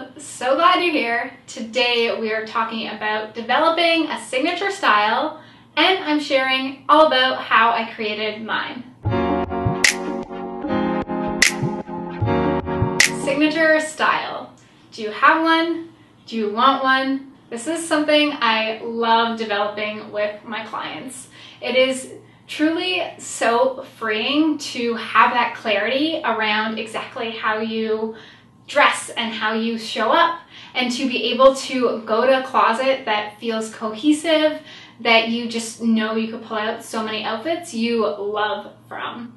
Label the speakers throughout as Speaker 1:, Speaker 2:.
Speaker 1: love, so glad you're here. Today we are talking about developing a signature style, and I'm sharing all about how I created mine. Signature style. Do you have one? Do you want one? This is something I love developing with my clients. It is truly so freeing to have that clarity around exactly how you dress and how you show up, and to be able to go to a closet that feels cohesive, that you just know you could pull out so many outfits you love from.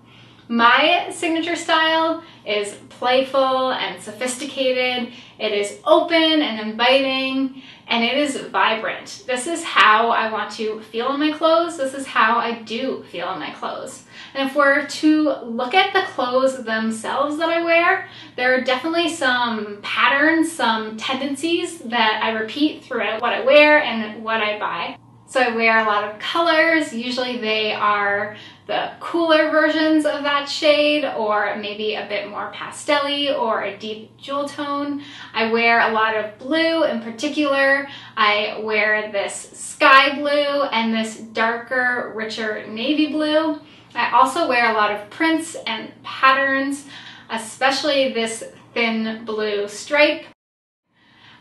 Speaker 1: My signature style is playful and sophisticated. It is open and inviting, and it is vibrant. This is how I want to feel in my clothes. This is how I do feel in my clothes. And if we're to look at the clothes themselves that I wear, there are definitely some patterns, some tendencies that I repeat throughout what I wear and what I buy. So I wear a lot of colors. Usually they are the cooler versions of that shade, or maybe a bit more pastel-y or a deep jewel tone. I wear a lot of blue in particular. I wear this sky blue and this darker, richer navy blue. I also wear a lot of prints and patterns, especially this thin blue stripe.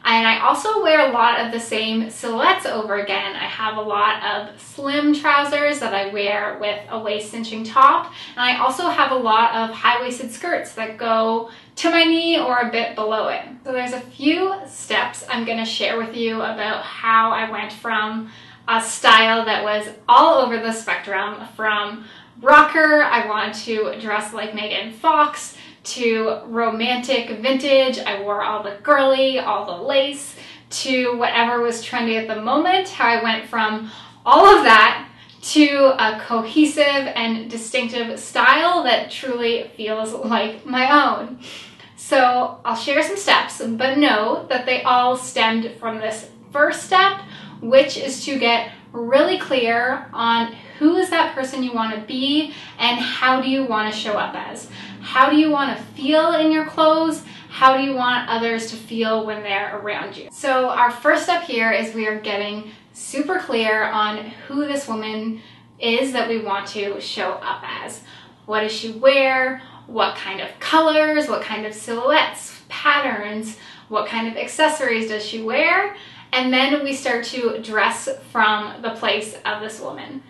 Speaker 1: And I also wear a lot of the same silhouettes over again. I have a lot of slim trousers that I wear with a waist cinching top. And I also have a lot of high-waisted skirts that go to my knee or a bit below it. So there's a few steps I'm gonna share with you about how I went from a style that was all over the spectrum, from rocker, I wanted to dress like Megan Fox, to romantic vintage, I wore all the girly, all the lace, to whatever was trendy at the moment, how I went from all of that to a cohesive and distinctive style that truly feels like my own. So I'll share some steps, but know that they all stemmed from this first step, which is to get really clear on who is that person you want to be and how do you want to show up as. How do you want to feel in your clothes? How do you want others to feel when they're around you? So our first step here is we are getting super clear on who this woman is that we want to show up as. What does she wear? What kind of colors? What kind of silhouettes, patterns? What kind of accessories does she wear? And then we start to dress from the place of this woman.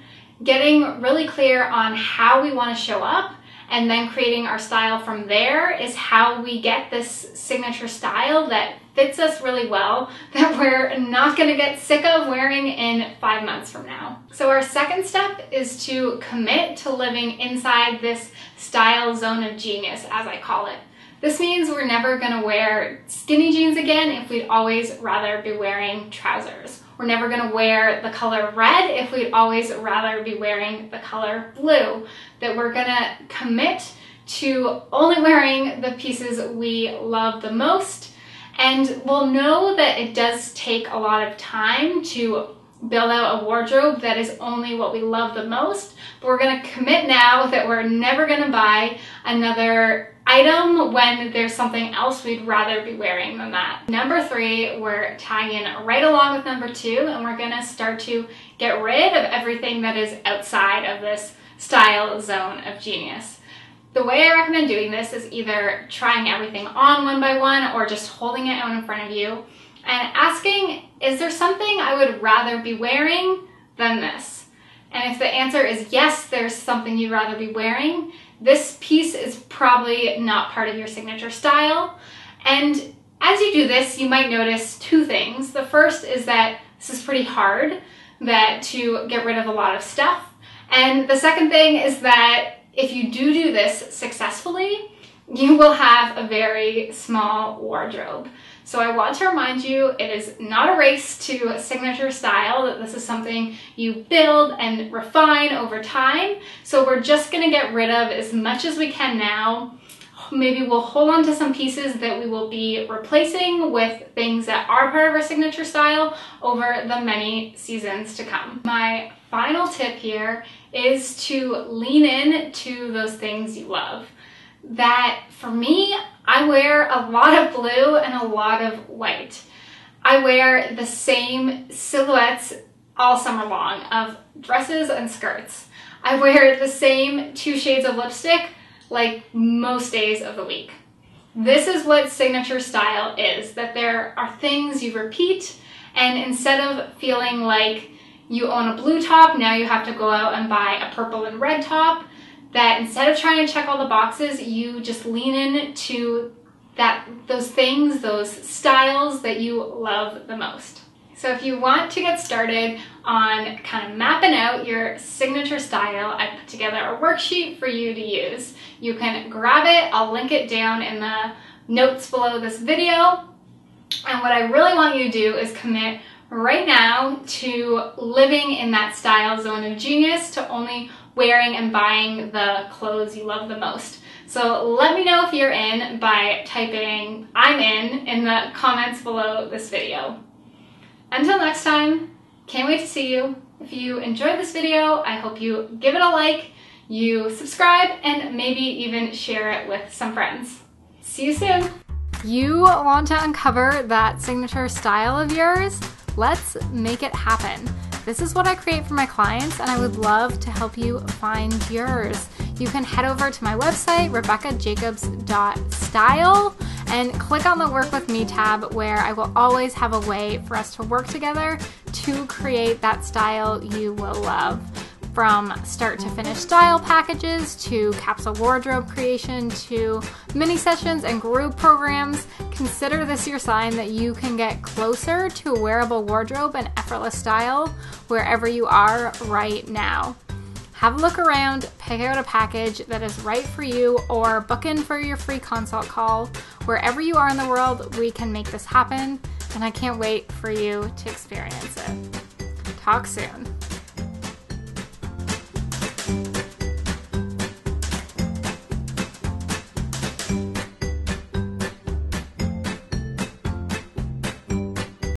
Speaker 1: Getting really clear on how we want to show up and then creating our style from there is how we get this signature style that fits us really well, that we're not going to get sick of wearing in 5 months from now. So our second step is to commit to living inside this style zone of genius, as I call it. This means we're never going to wear skinny jeans again if we'd always rather be wearing trousers. We're never going to wear the color red if we'd always rather be wearing the color blue. That we're going to commit to only wearing the pieces we love the most. And we'll know that it does take a lot of time to build out a wardrobe that is only what we love the most. But we're going to commit now that we're never going to buy another item when there's something else we'd rather be wearing than that. Number 3, we're tagging right along with number 2, and we're gonna start to get rid of everything that is outside of this style zone of genius. The way I recommend doing this is either trying everything on one by one or just holding it out in front of you and asking, is there something I would rather be wearing than this? And if the answer is yes, there's something you'd rather be wearing, this piece is probably not part of your signature style. And as you do this, you might notice 2 things. The first is that this is pretty hard, that to get rid of a lot of stuff. And the second thing is that if you do this successfully, you will have a very small wardrobe. So I want to remind you, it is not a race to a signature style, that this is something you build and refine over time. So we're just going to get rid of as much as we can now. Maybe we'll hold on to some pieces that we will be replacing with things that are part of our signature style over the many seasons to come. My final tip here is to lean in to those things you love. That for me, I wear a lot of blue and a lot of white. I wear the same silhouettes all summer long of dresses and skirts. I wear the same 2 shades of lipstick like most days of the week. This is what signature style is, that there are things you repeat, and instead of feeling like you own a blue top, now you have to go out and buy a purple and red top, that instead of trying to check all the boxes, you just lean into those things, those styles that you love the most. So if you want to get started on kind of mapping out your signature style, I put together a worksheet for you to use. You can grab it, I'll link it down in the notes below this video. And what I really want you to do is commit right now to living in that style zone of genius, to only wearing and buying the clothes you love the most. So let me know if you're in by typing "I'm in" the comments below this video. Until next time, can't wait to see you. If you enjoyed this video, I hope you give it a like, you subscribe, and maybe even share it with some friends. See you soon. You want to uncover that signature style of yours? Let's make it happen. This is what I create for my clients, and I would love to help you find yours. You can head over to my website, rebeccajacobs.style, and click on the Work With Me tab, where I will always have a way for us to work together to create that style you will love. From start to finish style packages, to capsule wardrobe creation, to mini sessions and group programs, consider this your sign that you can get closer to a wearable wardrobe and effortless style wherever you are right now. Have a look around, pick out a package that is right for you, or book in for your free consult call. Wherever you are in the world, we can make this happen, and I can't wait for you to experience it. Talk soon.